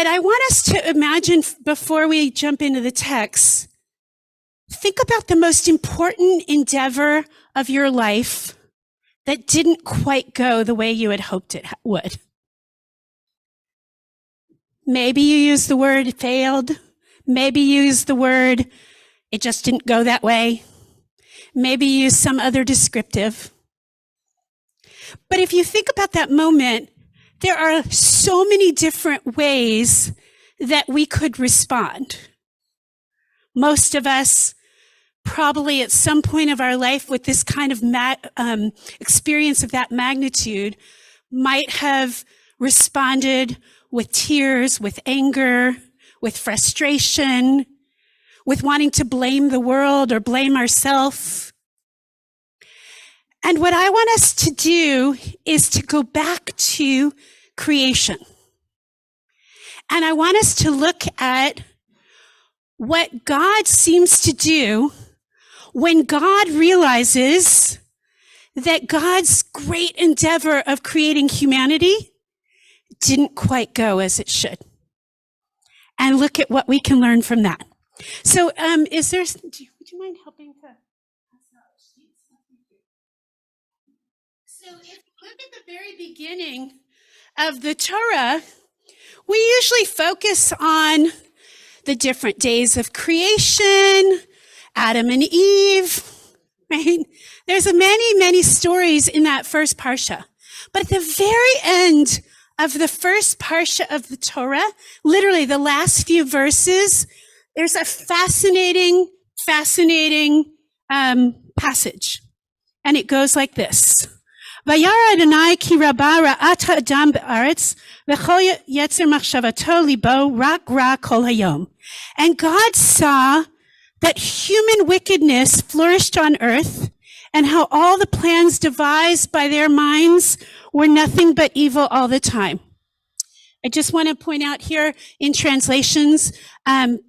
But I want us to imagine, before we jump into the text, think about the most important endeavor of your life that didn't quite go the way you had hoped it would. Maybe you used the word failed. Maybe you used the word it just didn't go that way. Maybe you used some other descriptive. But if you think about that moment, there are so many different ways that we could respond. Most of us probably at some point of our life with this kind of experience of that magnitude might have responded with tears, with anger, with frustration, with wanting to blame the world or blame ourselves. And what I want us to do is to go back to creation. And I want us to look at what God seems to do when God realizes that God's great endeavor of creating humanity didn't quite go as it should. And look at what we can learn from that. So, would you mind helping to pass out sheets? So if you look at the very beginning of the Torah, we usually focus on the different days of creation, Adam and Eve, right? There's many, many stories in that first parsha. But at the very end of the first parsha of the Torah, literally the last few verses, there's a fascinating passage. And it goes like this. Vayara Adonai ki rabba ra'at ha'adam ba'aretz v'chol yetzer machshavato libo rak ra kol hayom. And God saw that human wickedness flourished on earth and how all the plans devised by their minds were nothing but evil all the time. I just want to point out here in translations,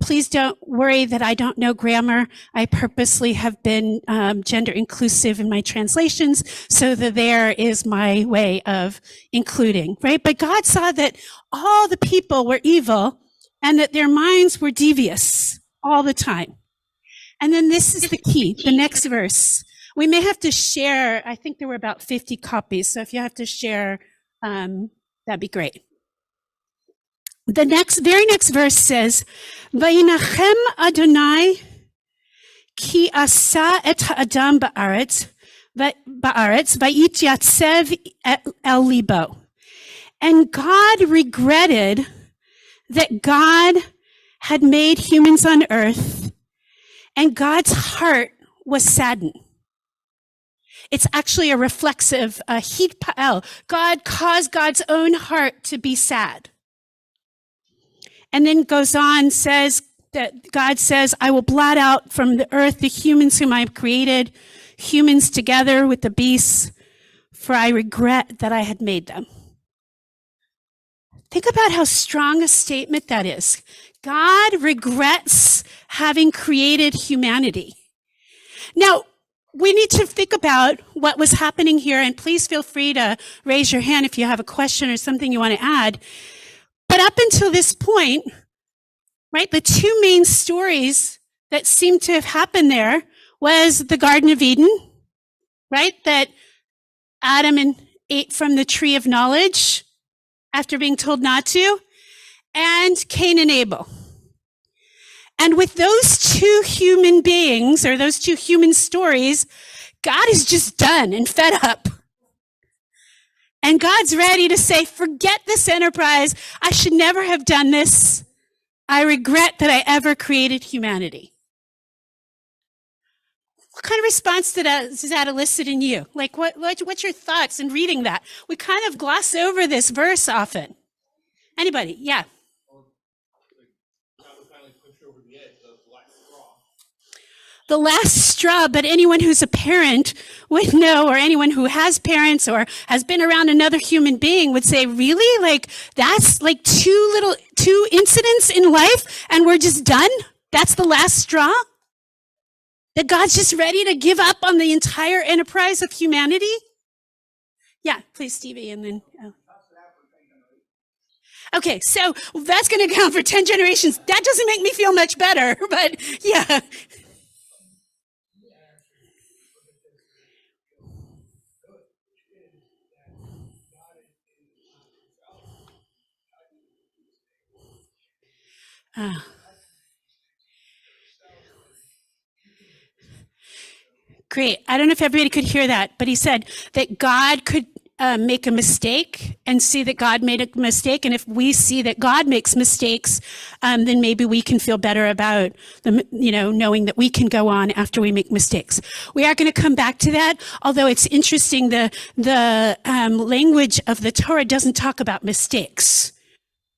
please don't worry that I don't know grammar. I purposely have been gender inclusive in my translations so that there is my way of including, right? But God saw that all the people were evil and that their minds were devious all the time. And then this is the key, the next verse. We may have to share, I think there were about 50 copies, so if you have to share, that'd be great. The very next verse says, Vayinachem Adonai ki asa et ha'adam ba'aretz vayityasev el libo. And God regretted that God had made humans on earth, and God's heart was saddened. It's actually a reflexive, hit pa'el. God caused God's own heart to be sad. And then goes on, says that God says, I will blot out from the earth the humans whom I have created, humans together with the beasts, for I regret that I had made them. Think about how strong a statement that is. God regrets having created humanity. Now, we need to think about what was happening here, and please feel free to raise your hand if you have a question or something you want to add. But up until this point, right, the two main stories that seem to have happened there was the Garden of Eden, right, that Adam ate from the tree of knowledge after being told not to, and Cain and Abel. And with those two human beings, or those two human stories, God is just done and fed up. And God's ready to say, forget this enterprise. I should never have done this. I regret that I ever created humanity. What kind of response does that elicit in you? Like, what's your thoughts in reading that? We kind of gloss over this verse often. Anybody? Yeah. The last straw, but anyone who's a parent would know, or anyone who has parents or has been around another human being would say, really? Like, that's like two incidents in life and we're just done? That's the last straw? That God's just ready to give up on the entire enterprise of humanity? Yeah, please, Stevie, and then... Oh. Okay, so that's going to count for 10 generations. That doesn't make me feel much better, but yeah. Uh, Great. I don't know if everybody could hear that, but he said that God could make a mistake and see that God made a mistake. And if we see that God makes mistakes, then maybe we can feel better about them, knowing that we can go on after we make mistakes. We are going to come back to that, although it's interesting, the language of the Torah doesn't talk about mistakes.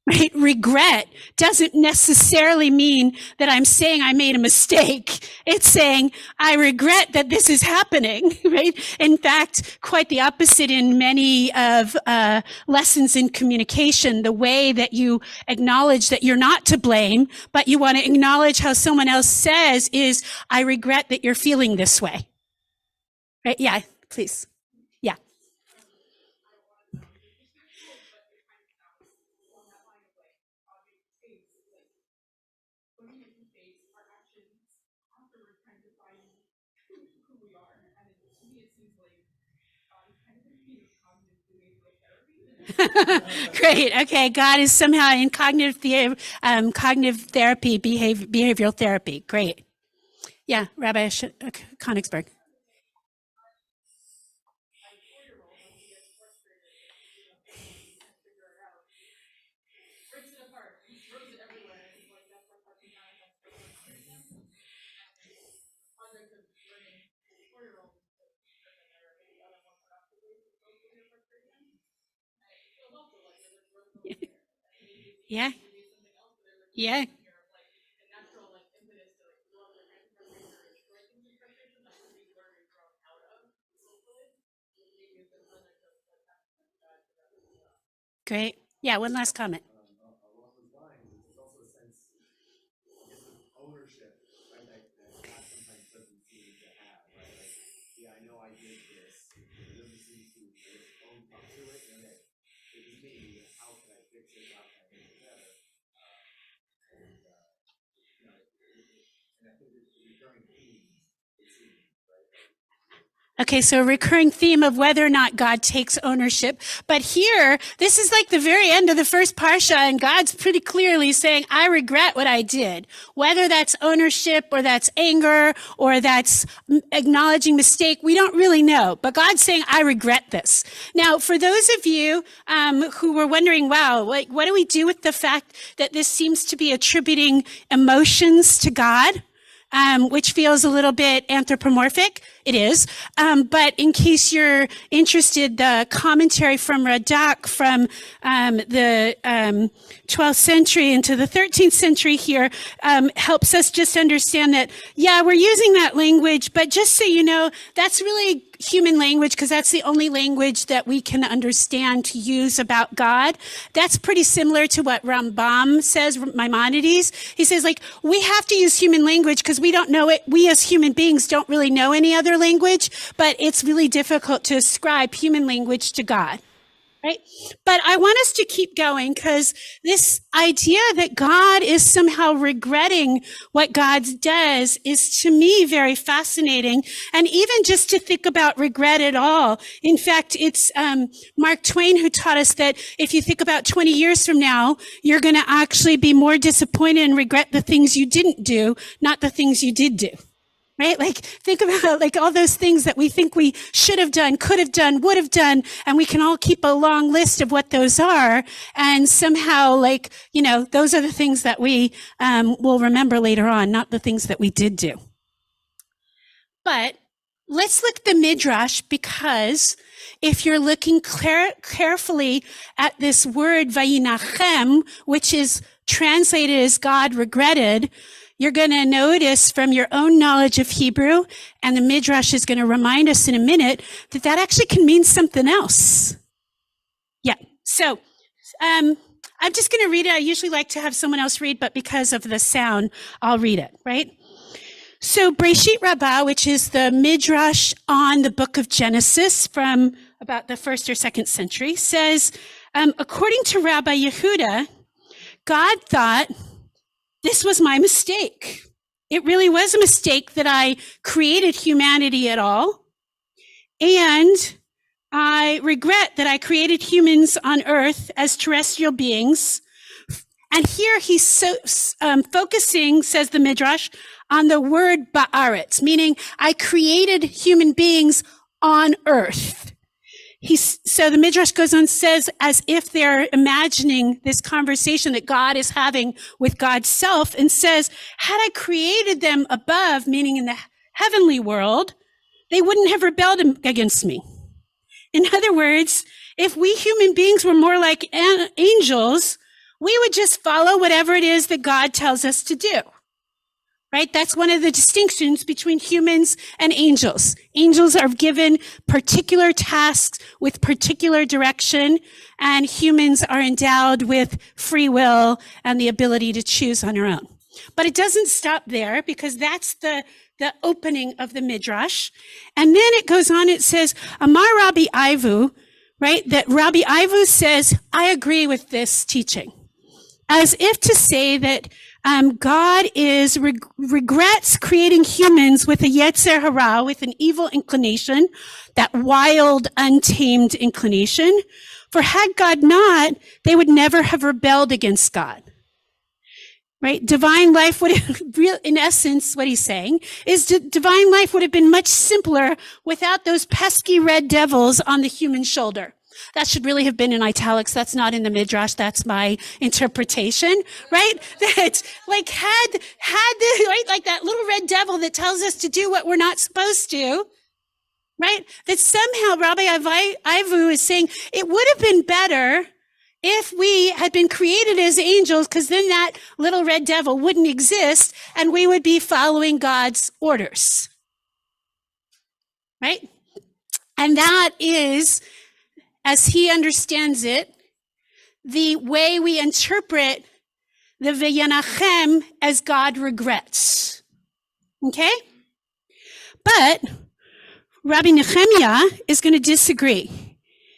Right? Regret doesn't necessarily mean that I'm saying I made a mistake. It's saying I regret that this is happening, right? In fact, quite the opposite in many of lessons in communication, the way that you acknowledge that you're not to blame, but you want to acknowledge how someone else says is, I regret that you're feeling this way. Right? Yeah, please. Yeah. Great. Okay. God is somehow in cognitive therapy, behavioral therapy. Great. Yeah. Rabbi Konigsberg. Yeah. Yeah. Great. Yeah. One last comment. Okay, so a recurring theme of whether or not God takes ownership. But here, this is like the very end of the first parsha, and God's pretty clearly saying, I regret what I did. Whether that's ownership or that's anger or that's acknowledging mistake, we don't really know. But God's saying, I regret this. Now, for those of you who were wondering, wow, what do we do with the fact that this seems to be attributing emotions to God? Which feels a little bit anthropomorphic. It is. But in case you're interested, the commentary from Radak from the 12th century into the 13th century here helps us just understand that, yeah, we're using that language, but just so you know, that's really human language because that's the only language that we can understand to use about God. That's pretty similar to what Rambam says, Maimonides. He says, like, we have to use human language because we don't know it. We as human beings don't really know any other language, but it's really difficult to ascribe human language to God. Right? But I want us to keep going because this idea that God is somehow regretting what God does is to me very fascinating. And even just to think about regret at all. In fact, it's Mark Twain who taught us that if you think about 20 years from now, you're going to actually be more disappointed and regret the things you didn't do, not the things you did do. Right? Like, think about like all those things that we think we should have done, could have done, would have done, and we can all keep a long list of what those are. And somehow, like, those are the things that we will remember later on, not the things that we did do. But let's look at the Midrash, because if you're looking carefully at this word vayinachem, which is translated as God regretted, you're going to notice from your own knowledge of Hebrew, and the Midrash is going to remind us in a minute, that actually can mean something else. Yeah. So I'm just going to read it. I usually like to have someone else read, but because of the sound, I'll read it, right? So Breshit Rabbah, which is the Midrash on the book of Genesis from about the 1st or 2nd century, says, According to Rabbi Yehuda, God thought this was my mistake. It really was a mistake that I created humanity at all. And I regret that I created humans on earth as terrestrial beings. And here he's focusing, says the Midrash, on the word ba'aretz, meaning I created human beings on earth. So the Midrash goes on and says, as if they're imagining this conversation that God is having with God's self, and says, had I created them above, meaning in the heavenly world, they wouldn't have rebelled against me. In other words, if we human beings were more like angels, we would just follow whatever it is that God tells us to do. Right? That's one of the distinctions between humans and angels. Angels are given particular tasks with particular direction, and humans are endowed with free will and the ability to choose on our own. But it doesn't stop there, because that's the opening of the Midrash. And then it goes on, it says, Amar Rabbi Ivu, right? That Rabbi Ivu says, I agree with this teaching. As if to say that God regrets creating humans with a yetzer hara, with an evil inclination, that wild, untamed inclination. For had God not, they would never have rebelled against God. Right? Divine life would have, in essence, what he's saying is divine life would have been much simpler without those pesky red devils on the human shoulder. That should really have been in italics. That's not in the Midrash. That's my interpretation, right? That like had the, right? Like that little red devil that tells us to do what we're not supposed to, right? That somehow Rabbi Ivu is saying it would have been better if we had been created as angels, because then that little red devil wouldn't exist and we would be following God's orders, right? And that is, as he understands it, the way we interpret the V'yanachem as God regrets. Okay? But Rabbi Nehemiah is going to disagree.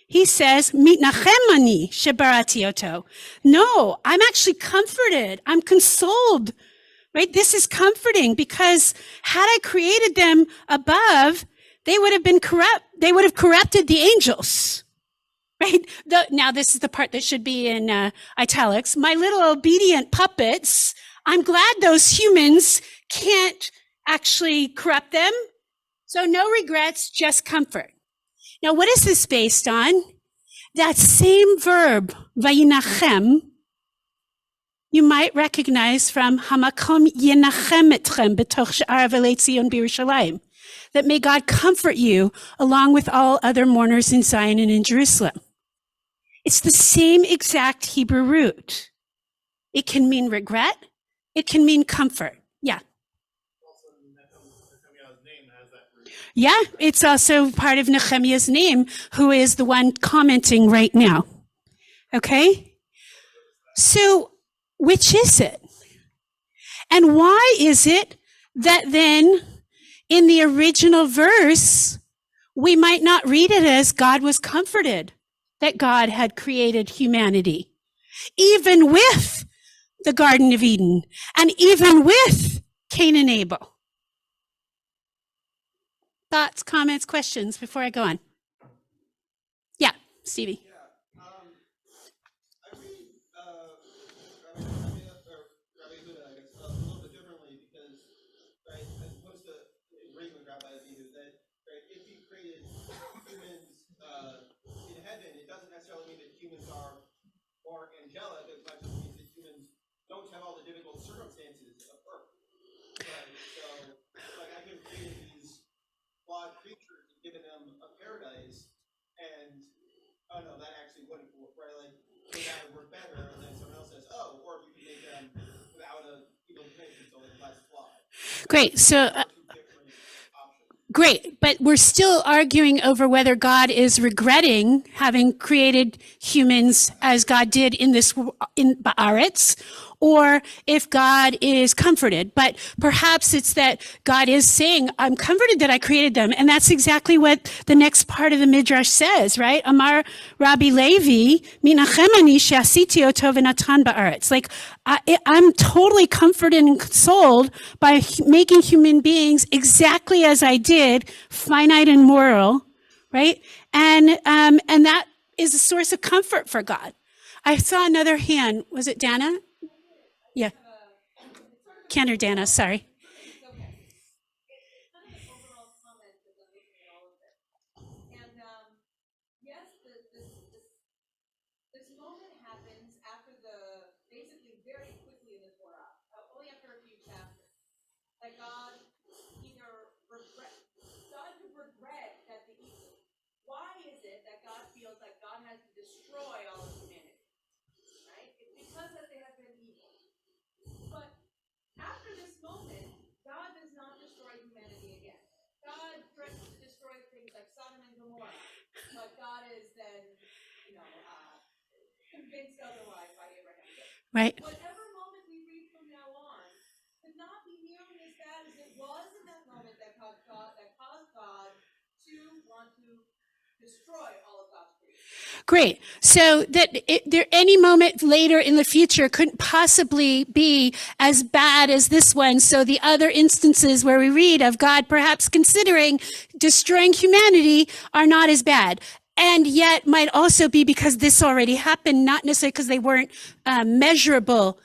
He says, Mitnachem ani shebarati oto. No, I'm actually comforted. I'm consoled. Right? This is comforting, because had I created them above, they would have been corrupt. They would have corrupted the angels. Right? Now, this is the part that should be in italics. My little obedient puppets, I'm glad those humans can't actually corrupt them. So no regrets, just comfort. Now, what is this based on? That same verb, vayinachem, you might recognize from Hamakom yenachem etchem betoch she'ar v'lei Tzion b'Yerushalayim, that may God comfort you along with all other mourners in Zion and in Jerusalem. It's the same exact Hebrew root. It can mean regret. It can mean comfort. Yeah. Yeah, it's also part of Nehemiah's name, who is the one commenting right now. Okay? So, which is it? And why is it that then in the original verse, we might not read it as God was comforted that God had created humanity, even with the Garden of Eden, and even with Cain and Abel? Thoughts, comments, questions before I go on? Yeah, Stevie. Yeah, I read Rabbi Yehuda, I guess, a little bit differently, because, right, as opposed to agreeing with Rabbi Yehuda, that, right, if he created humans in heaven, it doesn't necessarily mean that humans are more angelic, as much as it means that humans don't have all the difficult circumstances of earth. Right? So, like, I can create these flawed creatures and given them a paradise, and oh no, that actually wouldn't work, right? Like, that would work better, and then someone else says, oh, or if you can make them without a evil intention, so like less flawed. Great. So, great, but we're still arguing over whether God is regretting having created humans as God did in Ba'aretz, or if God is comforted. But perhaps it's that God is saying, I'm comforted that I created them. And that's exactly what the next part of the Midrash says, right? Amar Rabbi Levi, minachem ani she'asiti oto v'natan ba'aretz. Like, I'm totally comforted and consoled by making human beings exactly as I did, finite and moral, right? And that is a source of comfort for God. I saw another hand. Was it Dana? Yeah. Ken or Dana, sorry. Right. Whatever moment we read from now on could not be nearly as bad as it was in that moment that caused God to want to destroy all of God's creation. Great. So that there any moment later in the future couldn't possibly be as bad as this one. So the other instances where we read of God perhaps considering destroying humanity are not as bad. And yet might also be because this already happened, not necessarily because they weren't measurable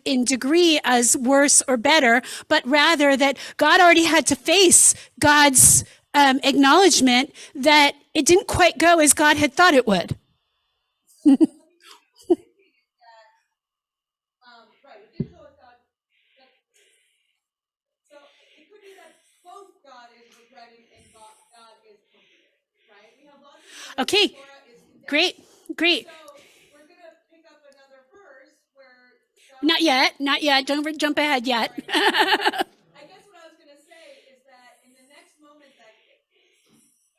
in degree as worse or better, but rather that God already had to face God's acknowledgement that it didn't quite go as God had thought it would. Okay, great. So we're going to pick up another verse where Not yet. Don't jump ahead yet. I guess what I was going to say is that in the next moment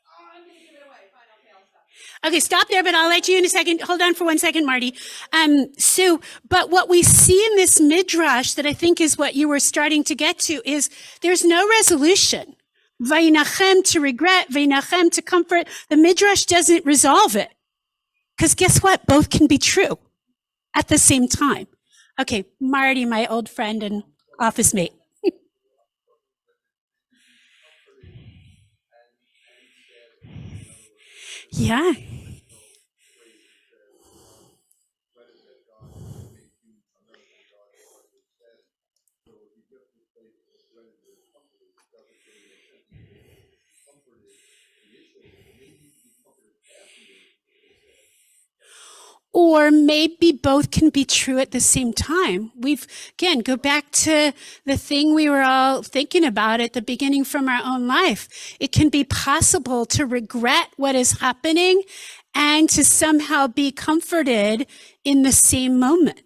I'm going to give it away. Fine, okay, I'll stop. Okay, stop there, but I'll let you in a second. Hold on for 1 second, Marty. But what we see in this midrash that I think is what you were starting to get to is there's no resolution. Vayinachem to regret, vayinachem to comfort. The midrash doesn't resolve it. Because guess what? Both can be true at the same time. Okay, Marty, my old friend and office mate. Yeah. Or maybe both can be true at the same time. Go back to the thing we were all thinking about at the beginning from our own life. It can be possible to regret what is happening and to somehow be comforted in the same moment.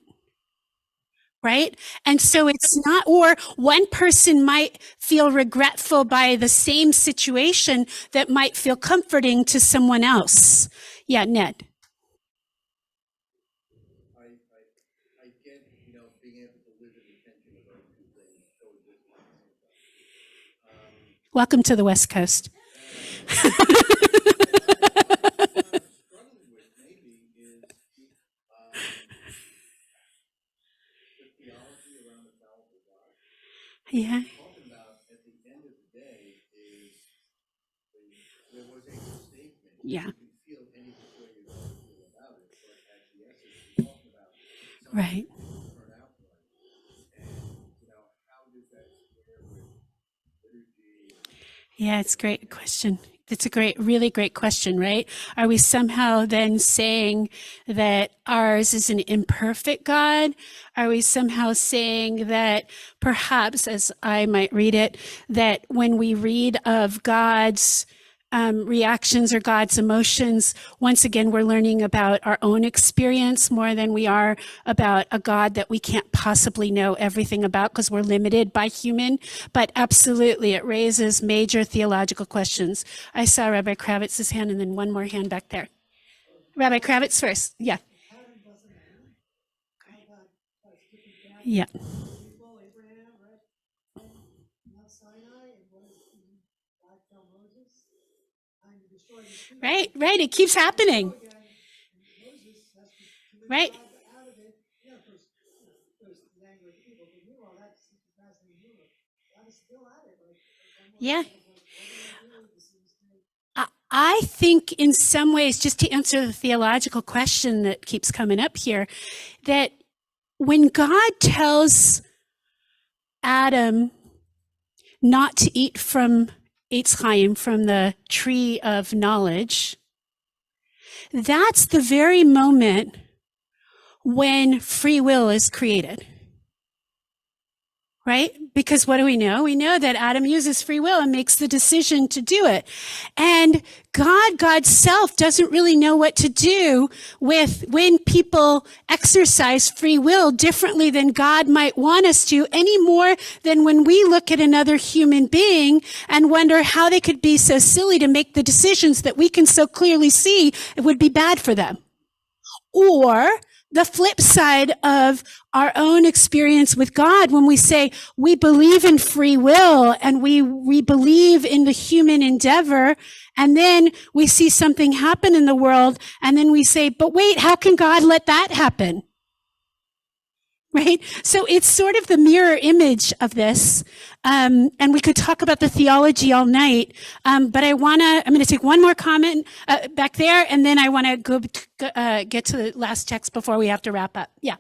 Right? And so it's not, or one person might feel regretful by the same situation that might feel comforting to someone else. Yeah, Ned. Welcome to the West Coast. Yeah. Yeah. Right. Yeah, it's a great question. It's a really great question, right? Are we somehow then saying that ours is an imperfect God? Are we somehow saying that perhaps, as I might read it, that when we read of God's reactions or God's emotions, once again, we're learning about our own experience more than we are about a God that we can't possibly know everything about because we're limited by human. But absolutely, it raises major theological questions. I saw Rabbi Kravitz's hand and then one more hand back there. Rabbi Kravitz first. Yeah. Yeah. People, Abraham, right? And Mount Sinai, and what is God tell Moses? Time to destroy these people. Right. It keeps happening. Go again, and Moses has to lead Right. God out of it. Yeah, of course, there's the anger of the people, but meanwhile, that's fascinating. God is still at it. Like, one more Yeah. time, like, what do I do? This is I think in some ways, just to answer the theological question that keeps coming up here, that when God tells Adam not to eat from Eitz Chaim, from the tree of knowledge, that's the very moment when free will is created. Right? Because what do we know? We know that Adam uses free will and makes the decision to do it. And God's self doesn't really know what to do with when people exercise free will differently than God might want us to, any more than when we look at another human being and wonder how they could be so silly to make the decisions that we can so clearly see it would be bad for them. Or the flip side of our own experience with God, when we say we believe in free will and we believe in the human endeavor, and then we see something happen in the world, and then we say, but wait, how can God let that happen? Right? So it's sort of the mirror image of this. And we could talk about the theology all night. But I'm going to take one more comment back there, and then I want to get to the last text before we have to wrap up. Yeah.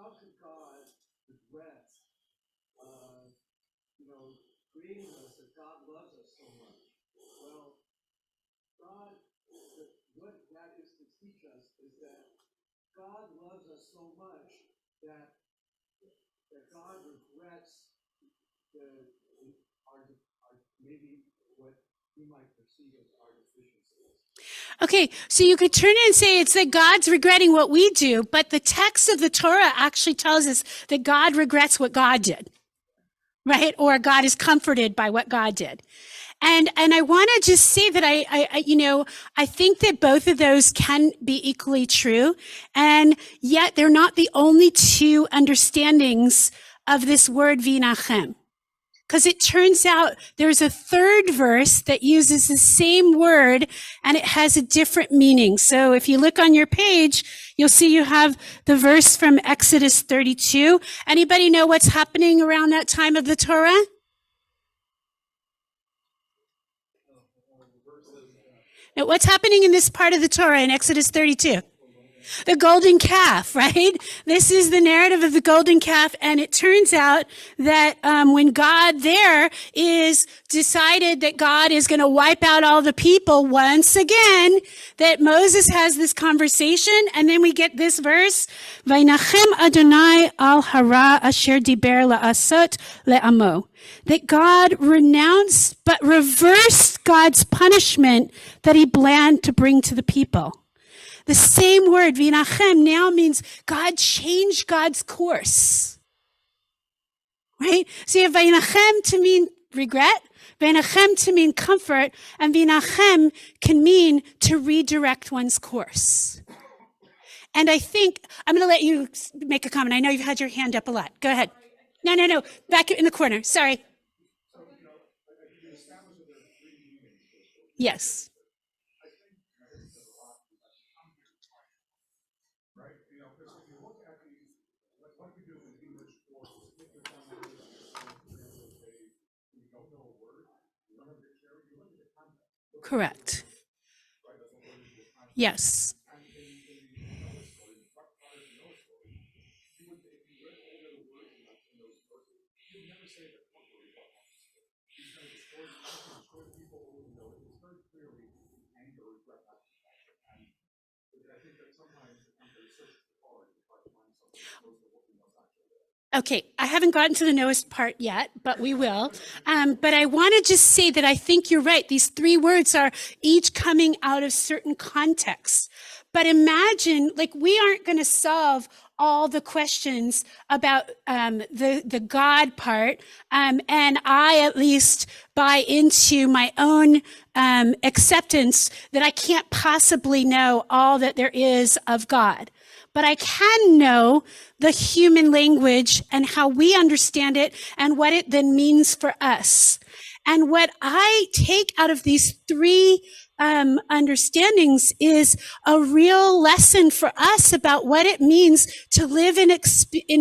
How could God regret, creating us if God loves us so much? Well, God, what that is to teach us is that God loves us so much that God regrets maybe what we might perceive as our deficiencies. Okay, so you could turn it and say it's that God's regretting what we do, but the text of the Torah actually tells us that God regrets what God did, right? Or God is comforted by what God did. And I want to just say that I think that both of those can be equally true, and yet they're not the only two understandings of this word vinachem. Because it turns out there's a third verse that uses the same word and it has a different meaning. So if you look on your page, you'll see you have the verse from Exodus 32. Anybody know what's happening around that time of the Torah? Now, what's happening in this part of the Torah in Exodus 32? The golden calf, right? This is the narrative of the golden calf. And it turns out that when God there is decided that God is going to wipe out all the people once again, that Moses has this conversation. And then we get this verse, Vaynachem Adonai al hara asher diber la'asot le'amo. That God renounced but reversed God's punishment that he planned to bring to the people. The same word, vinachem, now means God changed God's course. Right? So you have vinachem to mean regret, vinachem to mean comfort, and vinachem can mean to redirect one's course. And I think, I'm going to let you make a comment. I know you've had your hand up a lot. Go ahead. No. Back in the corner. Sorry. Yes. Correct. Yes. Okay, I haven't gotten to the knowest part yet, but we will. But I want to just say that I think you're right. These three words are each coming out of certain contexts. But imagine, like, we aren't going to solve all the questions about the God part. And I at least buy into my own acceptance that I can't possibly know all that there is of God. But I can know the human language and how we understand it and what it then means for us. And what I take out of these three understandings is a real lesson for us about what it means to live in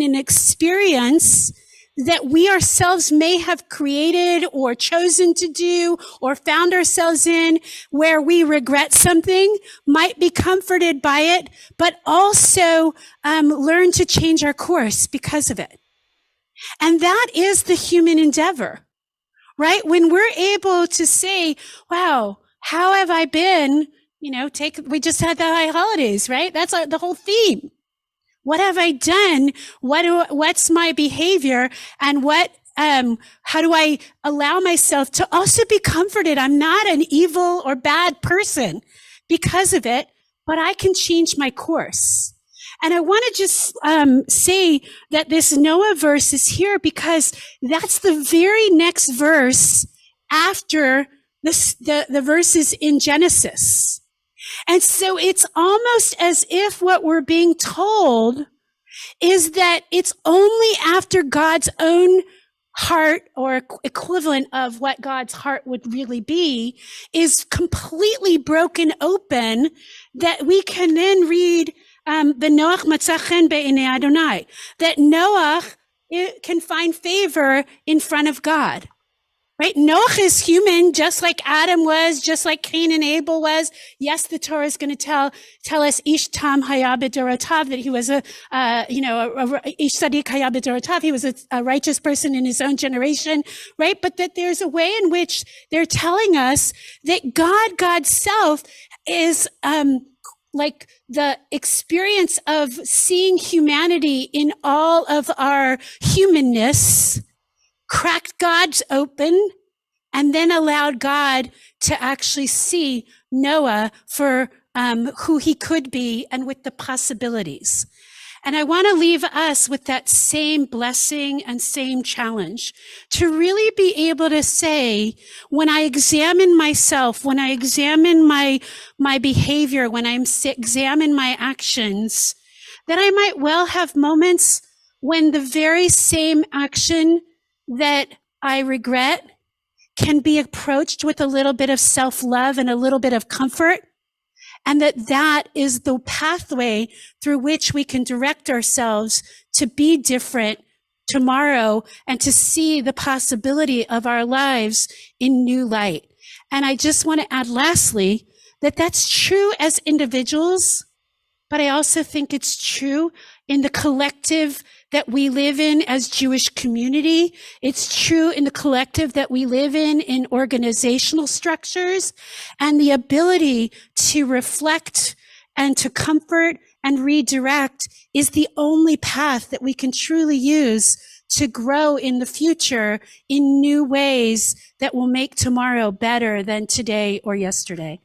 an experience that we ourselves may have created or chosen to do or found ourselves in, where we regret something, might be comforted by it, but also learn to change our course because of it. And that is the human endeavor, right? When we're able to say, wow, how have I been? We just had the high holidays, right? That's the whole theme. What have I done? What's my behavior? And how do I allow myself to also be comforted? I'm not an evil or bad person because of it, but I can change my course. And I want to just say that this Noah verse is here because that's the very next verse after the verses in Genesis. And so it's almost as if what we're being told is that it's only after God's own heart, or equivalent of what God's heart would really be, is completely broken open, that we can then read Noach matza chen be'enei Adonai, that Noah can find favor in front of God. Right? Noach is human, just like Adam was, just like Cain and Abel was. Yes, the Torah is going to tell us Ish tam haya b'dorotav, that he was Ish sadik haya b'dorotav, he was a righteous person in his own generation, right? But that there's a way in which they're telling us that God's self is like the experience of seeing humanity in all of our humanness, cracked God's open, and then allowed God to actually see Noah for who he could be and with the possibilities. And I want to leave us with that same blessing and same challenge to really be able to say, when I examine myself, when I examine my behavior, when I examine my actions, that I might well have moments when the very same action that I regret can be approached with a little bit of self-love and a little bit of comfort, and that is the pathway through which we can direct ourselves to be different tomorrow and to see the possibility of our lives in new light. And I just want to add lastly that that's true as individuals, but I also think it's true in the collective that we live in as Jewish community. It's true in the collective that we live in organizational structures, and the ability to reflect and to comfort and redirect is the only path that we can truly use to grow in the future in new ways that will make tomorrow better than today or yesterday.